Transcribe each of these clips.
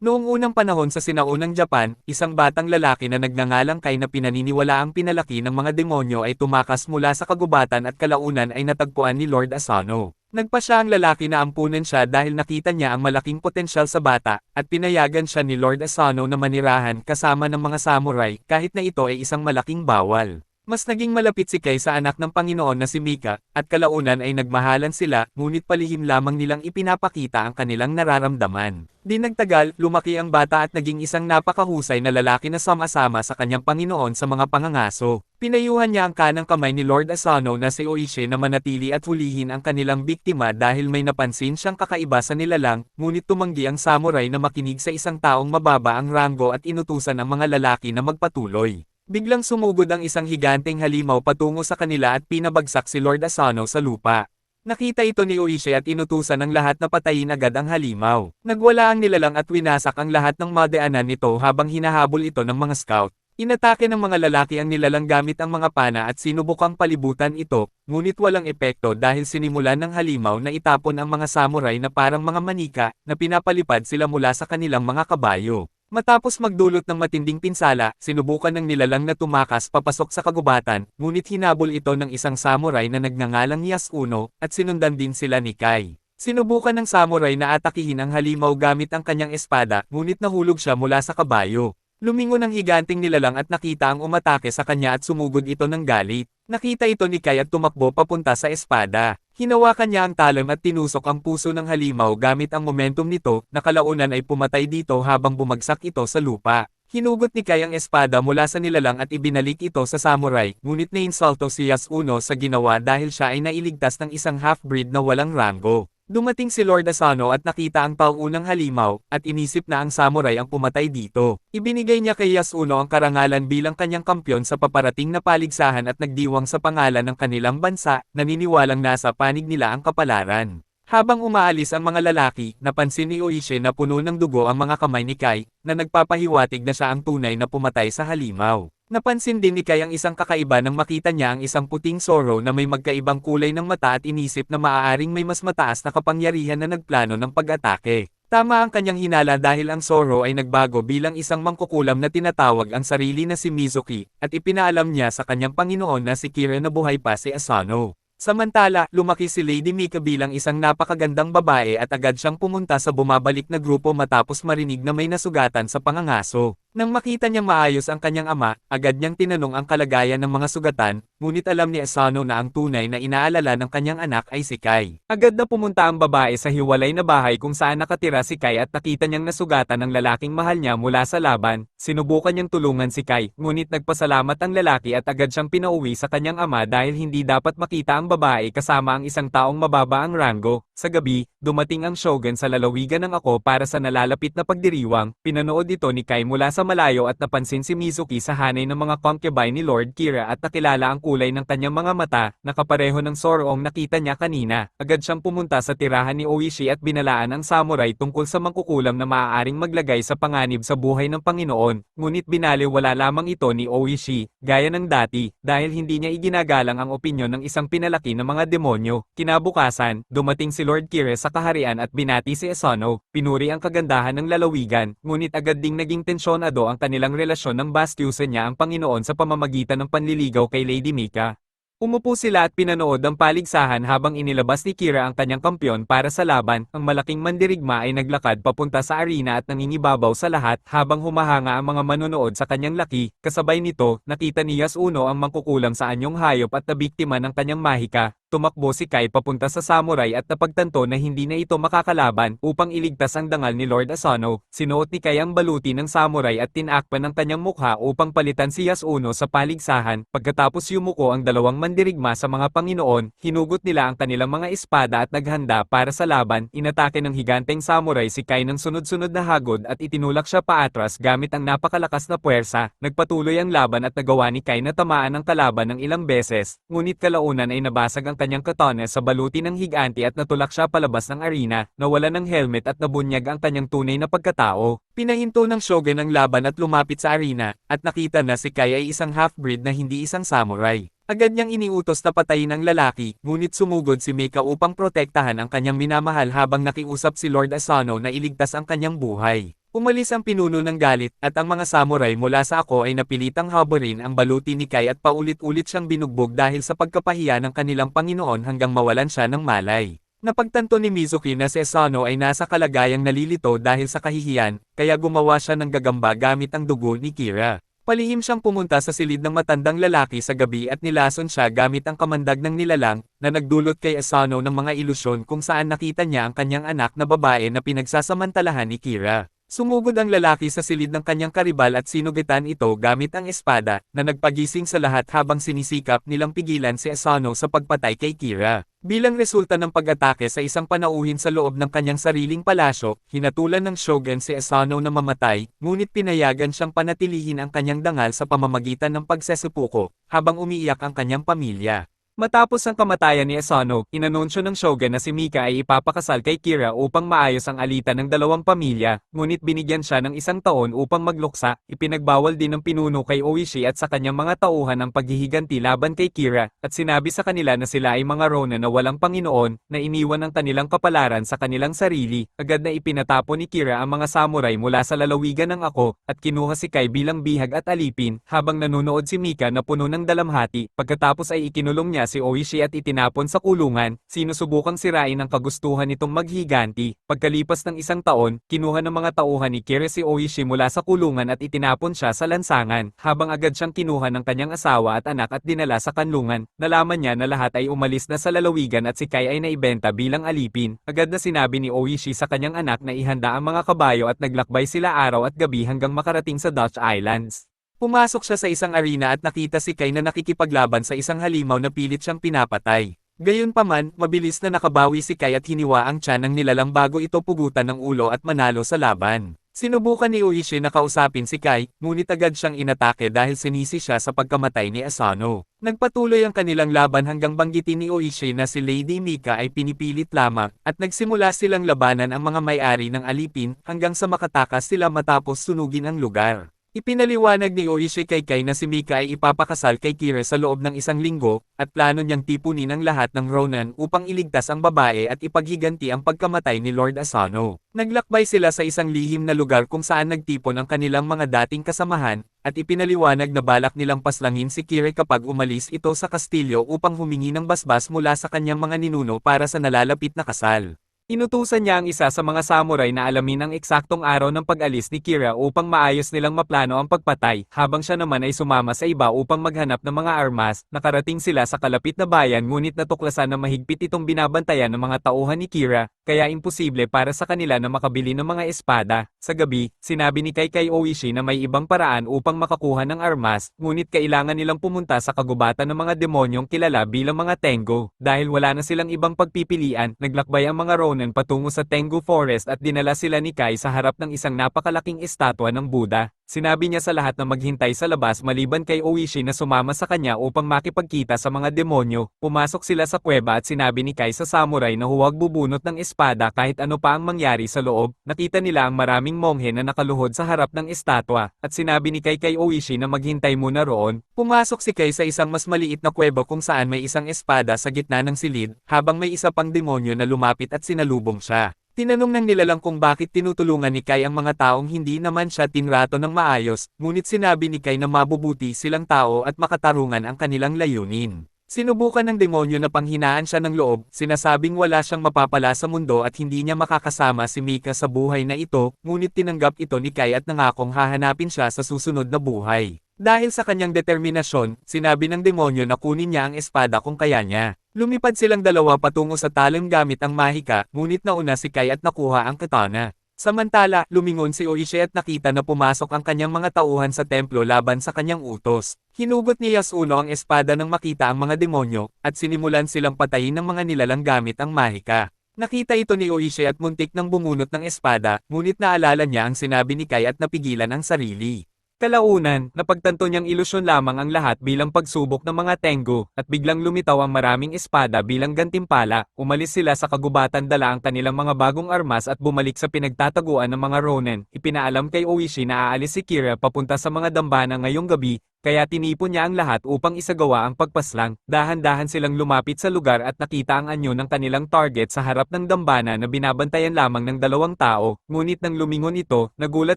Noong unang panahon sa sinaunang Japan, isang batang lalaki na nagngangalang Kai na pinaniniwalaang pinalaki ng mga demonyo ay tumakas mula sa kagubatan at kalaunan ay natagpuan ni Lord Asano. Nagpa siya ang lalaki na ampunan siya dahil nakita niya ang malaking potensyal sa bata, at pinayagan siya ni Lord Asano na manirahan kasama ng mga samurai kahit na ito ay isang malaking bawal. Mas naging malapit si Kai sa anak ng Panginoon na si Mika, at kalaunan ay nagmahalan sila, ngunit palihim lamang nilang ipinapakita ang kanilang nararamdaman. Di nagtagal, lumaki ang bata at naging isang napakahusay na lalaki na sama-sama sa kanyang Panginoon sa mga pangangaso. Pinayuhan niya ang kanang kamay ni Lord Asano na si Oishi na manatili at hulihin ang kanilang biktima dahil may napansin siyang kakaiba sa nilalang, ngunit tumanggi ang samurai na makinig sa isang taong mababa ang ranggo at inutusan ang mga lalaki na magpatuloy. Biglang sumugod ang isang higanteng halimaw patungo sa kanila at pinabagsak si Lord Asano sa lupa. Nakita ito ni Oishi at inutusan ng lahat na patayin agad ang halimaw. Nagwala ang nilalang at winasak ang lahat ng madaanan nito habang hinahabol ito ng mga scout. Inatake ng mga lalaki ang nilalang gamit ang mga pana at sinubukang palibutan ito, ngunit walang epekto dahil sinimulan ng halimaw na itapon ang mga samurai na parang mga manika na pinapalipad sila mula sa kanilang mga kabayo. Matapos magdulot ng matinding pinsala, sinubukan ng nilalang na tumakas papasok sa kagubatan, ngunit hinabol ito ng isang samurai na nagngangalang Yasuno, at sinundan din sila ni Kai. Sinubukan ng samurai na atakihin ang halimaw gamit ang kanyang espada, ngunit nahulog siya mula sa kabayo. Lumingon ang higanting nilalang at nakita ang umatake sa kanya at sumugod ito ng galit. Nakita ito ni Kai at tumakbo papunta sa espada. Hinawakan niya ang talon at tinusok ang puso ng halimaw gamit ang momentum nito, na kalaunan ay pumatay dito habang bumagsak ito sa lupa. Hinugot ni Kai ang espada mula sa nilalang at ibinalik ito sa samurai, ngunit nainsulto si Yasuno sa ginawa dahil siya ay nailigtas ng isang half-breed na walang ranggo. Dumating si Lord Asano at nakita ang paunang halimaw, at inisip na ang samurai ang pumatay dito. Ibinigay niya kay Yasuno ang karangalan bilang kanyang kampyon sa paparating na paligsahan at nagdiwang sa pangalan ng kanilang bansa, naniniwalang nasa panig nila ang kapalaran. Habang umaalis ang mga lalaki, napansin ni Oishi na puno ng dugo ang mga kamay ni Kai, na nagpapahiwatig na siya ang tunay na pumatay sa halimaw. Napansin din ni Kai ang isang kakaiba nang makita niya ang isang puting Zoro na may magkaibang kulay ng mata at inisip na maaaring may mas mataas na kapangyarihan na nagplano ng pag-atake. Tama ang kanyang hinala dahil ang Zoro ay nagbago bilang isang mangkukulam na tinatawag ang sarili na si Mizuki, at ipinaalam niya sa kanyang Panginoon na si Kira na buhay pa si Asano. Samantala, lumaki si Lady Mika bilang isang napakagandang babae at agad siyang pumunta sa bumabalik na grupo matapos marinig na may nasugatan sa pangangaso. Nang makita niyang maayos ang kanyang ama, agad niyang tinanong ang kalagayan ng mga sugatan, ngunit alam ni Asano na ang tunay na inaalala ng kanyang anak ay si Kai. Agad na pumunta ang babae sa hiwalay na bahay kung saan nakatira si Kai at nakita niyang nasugatan ng lalaking mahal niya mula sa laban. Sinubukan niyang tulungan si Kai, ngunit nagpasalamat ang lalaki at agad siyang pinauwi sa kanyang ama dahil hindi dapat makita ang babae kasama ang isang taong mababa ang ranggo. Sa gabi, dumating ang shogun sa lalawigan ng Ako para sa nalalapit na pagdiriwang. Pinanood ito ni Kai mula sa malayo at napansin si Mizuki sa hanay ng mga concubine ni Lord Kira at nakilala ang kulay ng kanyang mga mata, na kapareho ng Zoroong nakita niya kanina. Agad siyang pumunta sa tirahan ni Oishi at binalaan ang samurai tungkol sa mangkukulam na maaaring maglagay sa panganib sa buhay ng Panginoon, ngunit binaliwala lamang ito ni Oishi, gaya ng dati, dahil hindi niya iginagalang ang opinyon ng isang pinalaki na mga demonyo. Kinabukasan, dumating si Lord Kira sa kaharian at binati si Asano. Pinuri ang kagandahan ng lalawigan, ngunit agad ding naging tensyonado ang kanilang relasyon nang bastyusan niya ang Panginoon sa pamamagitan ng panliligaw kay Lady Mika. Umupo sila at pinanood ang paligsahan habang inilabas ni Kira ang kanyang kampyon para sa laban. Ang malaking mandirigma ay naglakad papunta sa arena at nangingibabaw sa lahat habang humahanga ang mga manonood sa kanyang laki. Kasabay nito, nakita ni Yasuno ang mangkukulam sa anyong hayop at nabiktima ng kanyang mahika. Tumakbo si Kai papunta sa samurai at napagtanto na hindi na ito makakalaban. Upang iligtas ang dangal ni Lord Asano, sinuot ni Kai ang baluti ng samurai at tinakpan ng kanyang mukha upang palitan si Yasuno sa paligsahan. Pagkatapos yumuko ang dalawang mandirigma sa mga Panginoon, hinugot nila ang kanilang mga espada at naghanda para sa laban. Inatake ng higanteng samurai si Kai ng sunod-sunod na hagod at itinulak siya paatras gamit ang napakalakas na puwersa. Nagpatuloy ang laban at nagawa ni Kai na tamaan ang kalaban ng ilang beses, ngunit kalaunan ay nabasag ang kanyang katana sa baluti ng higanti at natulak siya palabas ng arena, nawala ng helmet at nabunyag ang kanyang tunay na pagkatao. Pinahinto ng shogun ang laban at lumapit sa arena, at nakita na si Kai ay isang half-breed na hindi isang samurai. Agad niyang iniutos na patayin ang lalaki, ngunit sumugod si Mika upang protektahan ang kanyang minamahal habang nakiusap si Lord Asano na iligtas ang kanyang buhay. Umalis ang pinuno ng galit at ang mga samurai mula sa ako ay napilitang haburin ang baluti ni Kai at paulit-ulit siyang binugbog dahil sa pagkapahiya ng kanilang Panginoon hanggang mawalan siya ng malay. Napagtanto ni Mizuki na si Asano ay nasa kalagayang nalilito dahil sa kahihiyan, kaya gumawa siya ng gagamba gamit ang dugo ni Kira. Palihim siyang pumunta sa silid ng matandang lalaki sa gabi at nilason siya gamit ang kamandag ng nilalang, na nagdulot kay Asano ng mga ilusyon kung saan nakita niya ang kanyang anak na babae na pinagsasamantalahan ni Kira. Sumugod ang lalaki sa silid ng kanyang karibal at sinugitan ito gamit ang espada, na nagpagising sa lahat habang sinisikap nilang pigilan si Asano sa pagpatay kay Kira. Bilang resulta ng pag-atake sa isang panauhin sa loob ng kanyang sariling palasyo, hinatulan ng shogun si Asano na mamatay, ngunit pinayagan siyang panatilihin ang kanyang dangal sa pamamagitan ng pagsesepuko, habang umiiyak ang kanyang pamilya. Matapos ang kamatayan ni Asano, inanunsyo ng shogun na si Mika ay ipapakasal kay Kira upang maayos ang alitan ng dalawang pamilya, ngunit binigyan siya ng 1 taon upang magluksa. Ipinagbawal din ng pinuno kay Oishi at sa kanyang mga tauhan ang paghihiganti laban kay Kira, at sinabi sa kanila na sila ay mga Ronin na walang Panginoon, na iniwan ang kanilang kapalaran sa kanilang sarili. Agad na ipinatapon ni Kira ang mga samurai mula sa lalawigan ng Ako, at kinuha si Kai bilang bihag at alipin, habang nanunood si Mika na puno ng dalamhati. Pagkatapos ay ikinulong niya si Oishi at itinapon sa kulungan. Sinusubukang sirain ang kagustuhan nitong maghiganti. Pagkalipas ng 1 taon, kinuha ng mga tauhan ni Kira si Oishi mula sa kulungan at itinapon siya sa lansangan, habang agad siyang kinuha ng kanyang asawa at anak at dinala sa kanlungan. Nalaman niya na lahat ay umalis na sa lalawigan at si Kai ay naibenta bilang alipin. Agad na sinabi ni Oishi sa kanyang anak na ihanda ang mga kabayo at naglakbay sila araw at gabi hanggang makarating sa Dutch Islands. Pumasok siya sa isang arena at nakita si Kai na nakikipaglaban sa isang halimaw na pilit siyang pinapatay. Gayunpaman, mabilis na nakabawi si Kai at hiniwa ang tiyan ng nilalang bago ito pugutan ng ulo at manalo sa laban. Sinubukan ni Oishi na kausapin si Kai, ngunit agad siyang inatake dahil sinisi siya sa pagkamatay ni Asano. Nagpatuloy ang kanilang laban hanggang banggitin ni Oishi na si Lady Mika ay pinipilit lamang, at nagsimula silang labanan ang mga may-ari ng alipin hanggang sa makatakas sila matapos sunugin ang lugar. Ipinaliwanag ni Oishi kay Kai na si Mika ay ipapakasal kay Kira sa loob ng 1 linggo, at plano niyang tipunin ang lahat ng Ronin upang iligtas ang babae at ipaghiganti ang pagkamatay ni Lord Asano. Naglakbay sila sa isang lihim na lugar kung saan nagtipon ang kanilang mga dating kasamahan, at ipinaliwanag na balak nilang paslangin si Kira kapag umalis ito sa kastilyo upang humingi ng basbas mula sa kanyang mga ninuno para sa nalalapit na kasal. Inutusan niya ang isa sa mga samurai na alamin ang eksaktong araw ng pag-alis ni Kira upang maayos nilang maplano ang pagpatay, habang siya naman ay sumama sa iba upang maghanap ng mga armas. Nakarating sila sa kalapit na bayan ngunit natuklasan na mahigpit itong binabantayan ng mga tauhan ni Kira, kaya imposible para sa kanila na makabili ng mga espada. Sa gabi, sinabi ni kay Oishi na may ibang paraan upang makakuha ng armas, ngunit kailangan nilang pumunta sa kagubatan ng mga demonyong kilala bilang mga Tengu. Dahil wala na silang ibang pagpipilian, naglakbay ang mga Ronin patungo sa Tengu Forest at dinala sila ni Kai sa harap ng isang napakalaking estatwa ng Buddha. Sinabi niya sa lahat na maghintay sa labas maliban kay Oishi na sumama sa kanya upang makipagkita sa mga demonyo. Pumasok sila sa kuweba at sinabi ni Kai sa samurai na huwag bubunot ng espada kahit ano pa ang mangyari sa loob. Nakita nila ang maraming monghe na nakaluhod sa harap ng estatwa, at sinabi ni kay Oishi na maghintay muna roon. Pumasok si Kai sa isang mas maliit na kuweba kung saan may isang espada sa gitna ng silid, habang may isa pang demonyo na lumapit at sinalubong siya. Tinanong ng nilalang kung bakit tinutulungan ni Kai ang mga taong hindi naman siya tinrato ng maayos, ngunit sinabi ni Kai na mabubuti silang tao at makatarungan ang kanilang layunin. Sinubukan ng demonyo na panghinaan siya ng loob, sinasabing wala siyang mapapala sa mundo at hindi niya makakasama si Mika sa buhay na ito, ngunit tinanggap ito ni Kai at nangakong hahanapin siya sa susunod na buhay. Dahil sa kanyang determinasyon, sinabi ng demonyo na kunin niya ang espada kung kaya niya. Lumipad silang dalawa patungo sa talim gamit ang mahika, ngunit nauna si Kai at nakuha ang katana. Samantala, lumingon si Oishi at nakita na pumasok ang kanyang mga tauhan sa templo laban sa kanyang utos. Hinugot ni Yasuno ang espada nang makita ang mga demonyo, at sinimulan silang patayin ng mga nilalang gamit ang mahika. Nakita ito ni Oishi at muntik nang bumunot ng espada, ngunit naalala niya ang sinabi ni Kai at napigilan ang sarili. Kalaunan, napagtanto niyang ilusyon lamang ang lahat bilang pagsubok ng mga Tengu, at biglang lumitaw ang maraming espada bilang gantimpala. Umalis sila sa kagubatan dala ang kanilang mga bagong armas at bumalik sa pinagtataguan ng mga Ronin. Ipinaalam kay Oishi na aalis si Kira papunta sa mga dambana ngayong gabi, kaya tinipon niya ang lahat upang isagawa ang pagpaslang. Dahan-dahan silang lumapit sa lugar at nakita ang anyo ng kanilang target sa harap ng dambana na binabantayan lamang ng 2 tao, ngunit nang lumingon ito, nagulat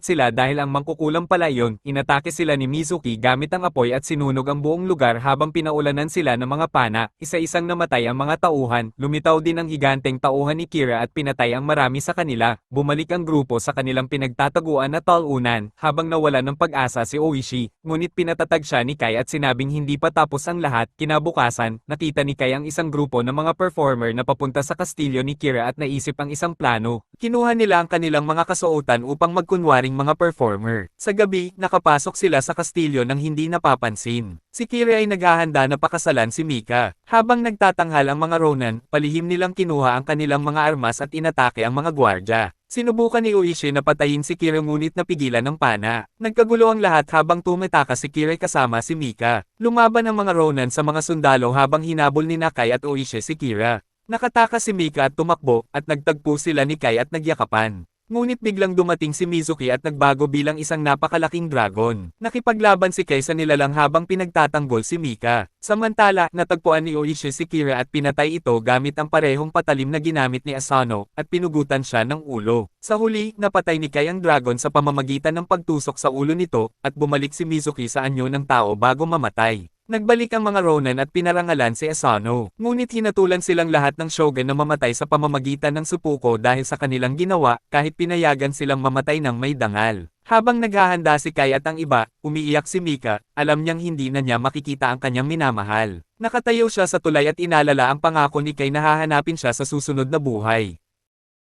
sila dahil ang mangkukulam pala iyon. Inatake sila ni Mizuki gamit ang apoy at sinunog ang buong lugar habang pinaulanan sila ng mga pana. Isa-isang namatay ang mga tauhan, lumitaw din ang higanteng tauhan ni Kira at pinatay ang marami sa kanila. Bumalik ang grupo sa kanilang pinagtataguan na talunan, habang nawala ng pag-asa si Oishi, ngunit pinatatag siya ni Kai at sinabing hindi pa tapos ang lahat. Kinabukasan, nakita ni Kai ang isang grupo ng mga performer na papunta sa kastilyo ni Kira at naisip ang isang plano. Kinuha nila ang kanilang mga kasuotan upang magkunwaring mga performer. Sa gabi, nakapasok sila sa kastilyo nang hindi napapansin. Si Kira ay naghahanda na pakasalan si Mika. Habang nagtatanghal ang mga Ronin, palihim nilang kinuha ang kanilang mga armas at inatake ang mga gwardya. Sinubukan ni Oishi na patayin si Kira ngunit napigilan ng pana. Nagkagulo ang lahat habang tumitaka si Kira kasama si Mika. Lumaban ang mga Ronin sa mga sundalo habang hinabol ni Kai at Oishi si Kira. Nakataka si Mika at tumakbo, at nagtagpo sila ni Kai at nagyakapan. Ngunit biglang dumating si Mizuki at nagbago bilang isang napakalaking dragon. Nakipaglaban si Kai sa nilalang habang pinagtatanggol si Mika. Samantala, natagpuan ni Oishi si Kira at pinatay ito gamit ang parehong patalim na ginamit ni Asano, at pinugutan siya ng ulo. Sa huli, napatay ni Kai ang dragon sa pamamagitan ng pagtusok sa ulo nito, at bumalik si Mizuki sa anyo ng tao bago mamatay. Nagbalik ang mga Ronin at pinarangalan si Asano. Ngunit hinatulan silang lahat ng shogun na mamatay sa pamamagitan ng supuko dahil sa kanilang ginawa, kahit pinayagan silang mamatay ng may dangal. Habang naghahanda si Kai at ang iba, umiiyak si Mika, alam niyang hindi na niya makikita ang kanyang minamahal. Nakatayo siya sa tulay at inalala ang pangako ni Kai na hahanapin siya sa susunod na buhay.